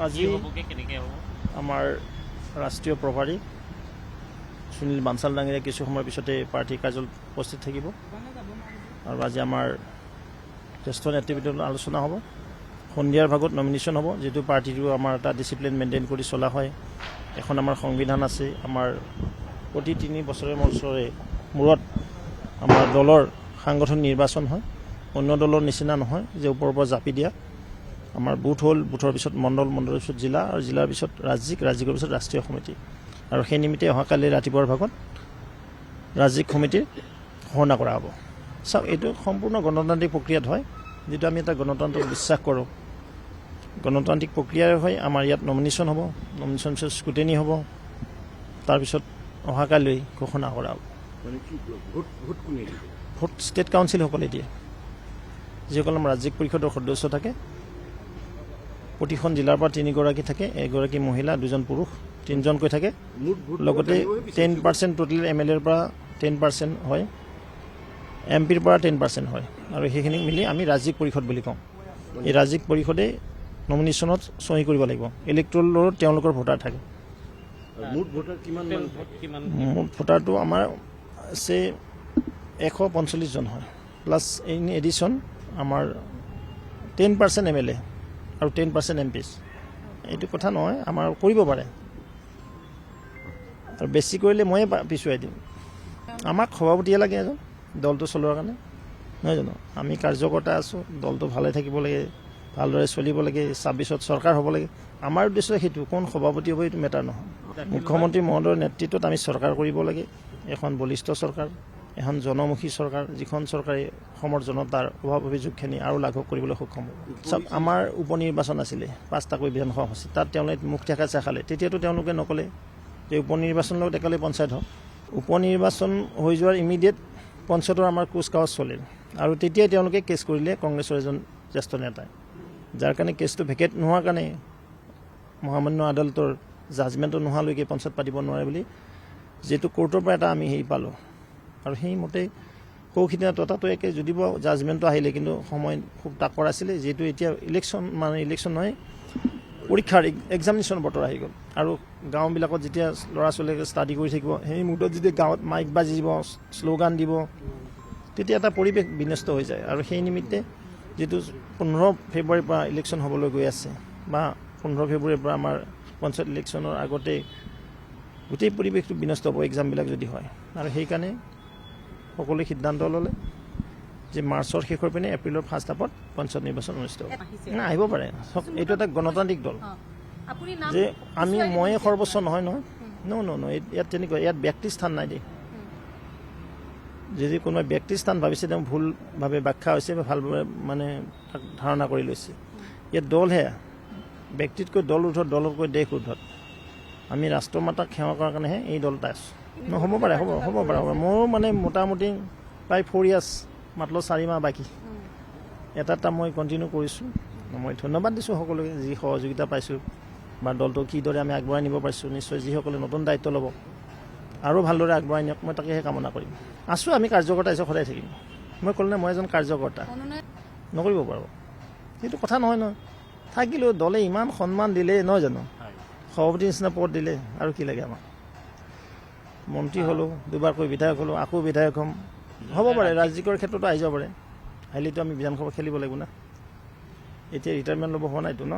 আজি আমাৰ ৰাষ্ট্ৰীয় প্ৰভাৰী সুনীল বানচাল ডাঙৰীয়া কিছু সময়ৰ পিছতে পাৰ্টি কাৰ্যালয়ত উপস্থিত থাকিব আৰু আজি আমাৰ জ্যেষ্ঠ নেতৃবৃন্দৰ আলোচনা হ'ব। সন্ধিয়াৰ ভাগত নমিনেশ্যন হ'ব, যিটো পাৰ্টিটো আমাৰ এটা ডিচিপ্লিন মেইনটেইন কৰি চলা হয়। এখন আমাৰ সংবিধান আছে, আমাৰ প্ৰতি 3 বছৰে মূৰত আমাৰ দলৰ সাংগঠনিক নিৰ্বাচন হয়। অন্য দলৰ নিচিনা নহয় যে ওপৰৰ পৰা জাপি দিয়া। আমাৰ বুথ হ'ল, বুথৰ পিছত মণ্ডল, মণ্ডলৰ পিছত জিলা আৰু জিলাৰ পিছত ৰাজ্যিকৰ পিছত ৰাষ্ট্ৰীয় সমিতি। আৰু সেই নিমিত্তে অহাকালি ৰাতিপুৱাৰ ভাগত ৰাজ্যিক সমিতিৰ ঘোষণা কৰা হ'ব। চাওক, এইটো সম্পূৰ্ণ গণতান্ত্ৰিক প্ৰক্ৰিয়াত হয়, যিটো আমি এটা গণতন্ত্ৰক বিশ্বাস কৰোঁ। গণতান্ত্ৰিক প্ৰক্ৰিয়াৰ হয় আমাৰ ইয়াত নমিনেশ্যন হ'ব, নমিনেশ্যন পিছত স্ক্ৰুটেনি হ'ব, তাৰপিছত অহাকালি ঘোষণা কৰা হ'ব। ভোট ষ্টেট কাউন্সিলসকলে দিয়ে, যিসকল আমাৰ ৰাজ্যিক পৰিষদৰ সদস্য থাকে। প্ৰতিখন জিলাৰ পৰা 3গৰাকী থাকে, এগৰাকী মহিলা, 2জন পুৰুষ, 3জনকৈ থাকে। লগতে 10% টোটেল MLAৰ পৰা 10% হয়, MP পৰা 10% হয়, আৰু সেইখিনি মিলি আমি ৰাজ্যিক পৰিষদ বুলি কওঁ। এই ৰাজ্যিক পৰিষদে নমিনেশ্যনত চহী কৰিব লাগিব। ইলেক্ট্ৰলত তেওঁলোকৰ ভোটাৰ থাকে। মুঠ ভোটাৰটো আমাৰ আছে 145 জন হয়, প্লাছ ইন এডিশ্যন আমাৰ 10% MLA আৰু 10% MPs। এইটো কথা নহয়, আমাৰ কৰিব পাৰে, আৰু বেছি কৰিলে ময়ে পিছুৱাই দিম। আমাক সভাপতিয়ে লাগে এজন দলটো চলোৱাৰ কাৰণে, নহয় জানো? আমি কাৰ্যকৰ্তা আছোঁ, দলটো ভালে থাকিব লাগে, ভালদৰে চলিব লাগে, 26ত চৰকাৰ হ'ব লাগে। আমাৰ উদ্দেশ্য সেইটো, কোন সভাপতি হ'ব এইটো মেটাৰ নহয়। মুখ্যমন্ত্ৰী মহোদয়ৰ নেতৃত্বত আমি চৰকাৰ কৰিব লাগে, এখন বলিষ্ঠ চৰকাৰ, এখন জনমুখী চৰকাৰ, যিখন চৰকাৰে অসমৰ জনতাৰ অভাৱ অভিযোগখিনি আৰু লাঘৱ কৰিবলৈ সক্ষম হ'ব। চাওক, আমাৰ উপ নিৰ্বাচন আছিলে 5টাকৈ বিধানসভা সমষ্টি, তাত তেওঁলোকে মুখ ঠেকা চাখালে। তেতিয়াতো তেওঁলোকে নক'লে যে উপ নিৰ্বাচনৰ লগত একেলগে পঞ্চায়ত হওক। উপ নিৰ্বাচন হৈ যোৱাৰ ইমিডিয়েট পঞ্চায়তৰ আমাৰ কুচকাৱাজ চলিল, আৰু তেতিয়াই তেওঁলোকে কেছ কৰিলে কংগ্ৰেছৰ এজন জ্যেষ্ঠ নেতাই, যাৰ কাৰণে কেছটো ভেকেট নোহোৱাৰ কাৰণে মহামান্য আদালতৰ জাজমেণ্টটো নোহোৱালৈকে পঞ্চায়ত পাতিব নোৱাৰে বুলি যিহেতু কোৰ্টৰ পৰা এটা আমি পালোঁ, আৰু সেইমতে সৌখিনা ততাতৈয়াকৈ যদিও জাজমেণ্টটো আহিলে, কিন্তু সময় খুব তাকৰ আছিলে, যিহেতু এতিয়া ইলেকশ্যন নহয়, পৰীক্ষাৰ এক্সামিনেশ্যন বতৰ আহি গ'ল। আৰু গাঁওবিলাকত যেতিয়া ল'ৰা ছোৱালীয়ে ষ্টাডি কৰি থাকিব, সেই মুহূৰ্তত যেতিয়া গাঁৱত মাইক বাজিব, শ্লোগান দিব, তেতিয়া এটা পৰিৱেশ বিনষ্ট হৈ যায়। আৰু সেই নিমিত্তে যিটো 15 ফেব্ৰুৱাৰীৰ পৰা ইলেকশ্যন হ'বলৈ গৈ আছে, বা 15 ফেব্ৰুৱাৰীৰ পৰা আমাৰ পঞ্চায়ত ইলেকশ্যনৰ আগতে গোটেই পৰিৱেশটো বিনষ্ট হ'ব এক্সামবিলাক যদি হয়। আৰু সেইকাৰণে সকলোৱে সিদ্ধান্ত ল'লে যে মাৰ্চৰ শেষৰ পিনে এপ্ৰিলৰ ফাৰ্ষ্ট হাফত পঞ্চায়ত নিৰ্বাচন অনুষ্ঠিত হ'ব। আহিব পাৰে, এইটো এটা গণতান্ত্ৰিক দল, যে ময়ে সৰ্বোচ্চ নহয়। ইয়াত তেনেকুৱা, ইয়াত ব্যক্তিৰ স্থান নাই দেই। যদি কোনোবাই ব্যক্তিৰ স্থান ভাবিছে, তেওঁ ভুলভাৱে ব্যাখ্যা হৈছে বা ভালভাৱে মানে ধাৰণা কৰি লৈছে। ইয়াত দলহে, ব্যক্তিতকৈ দল উৰ্ধত, দলতকৈ দেশ উৰ্ধত। আমি ৰাষ্ট্ৰমাতাক সেৱা কৰাৰ কাৰণেহে এই দলটা আছোঁ। হ'ব পাৰে। মোৰো মানে মোটামুটি প্ৰায় 4 years, মাত্ৰ 4 মাহ বাকী। এটা মই কণ্টিনিউ কৰিছোঁ। মই ধন্যবাদ দিছোঁ সকলোকে, যি সহযোগিতা পাইছোঁ বা দলটো কিদৰে আমি আগবঢ়াই নিব পাৰিছোঁ। নিশ্চয় যিসকলে নতুন দায়িত্ব ল'ব আৰু ভালদৰে আগবঢ়াই নিয়ক, মই তাকেহে কামনা কৰিম। আছোঁ, আমি কাৰ্যকৰ্তা হিচাপে সদায় থাকিম। মই ক'লো নে, মই এজন কাৰ্যকৰ্তা, নকৰিব পাৰোঁ, সেইটো কথা নহয়। থাকিলেও দলে ইমান সন্মান দিলে, নহয় জানো? সভাপতিৰ নিচিনা পদ দিলে, আৰু কি লাগে আমাক? মন্ত্ৰী হ'লোঁ, 2বাৰকৈ বিধায়ক হ'লোঁ, আকৌ বিধায়ক হ'ম। হ'ব পাৰে, ৰাজ্যিকৰ ক্ষেত্ৰতো আহি যাব পাৰে। আহিলেতো আমি বিধানসভা খেলিব লাগিব না। এতিয়া ৰিটায়াৰমেণ্ট ল'ব হোৱা নাইতো ন।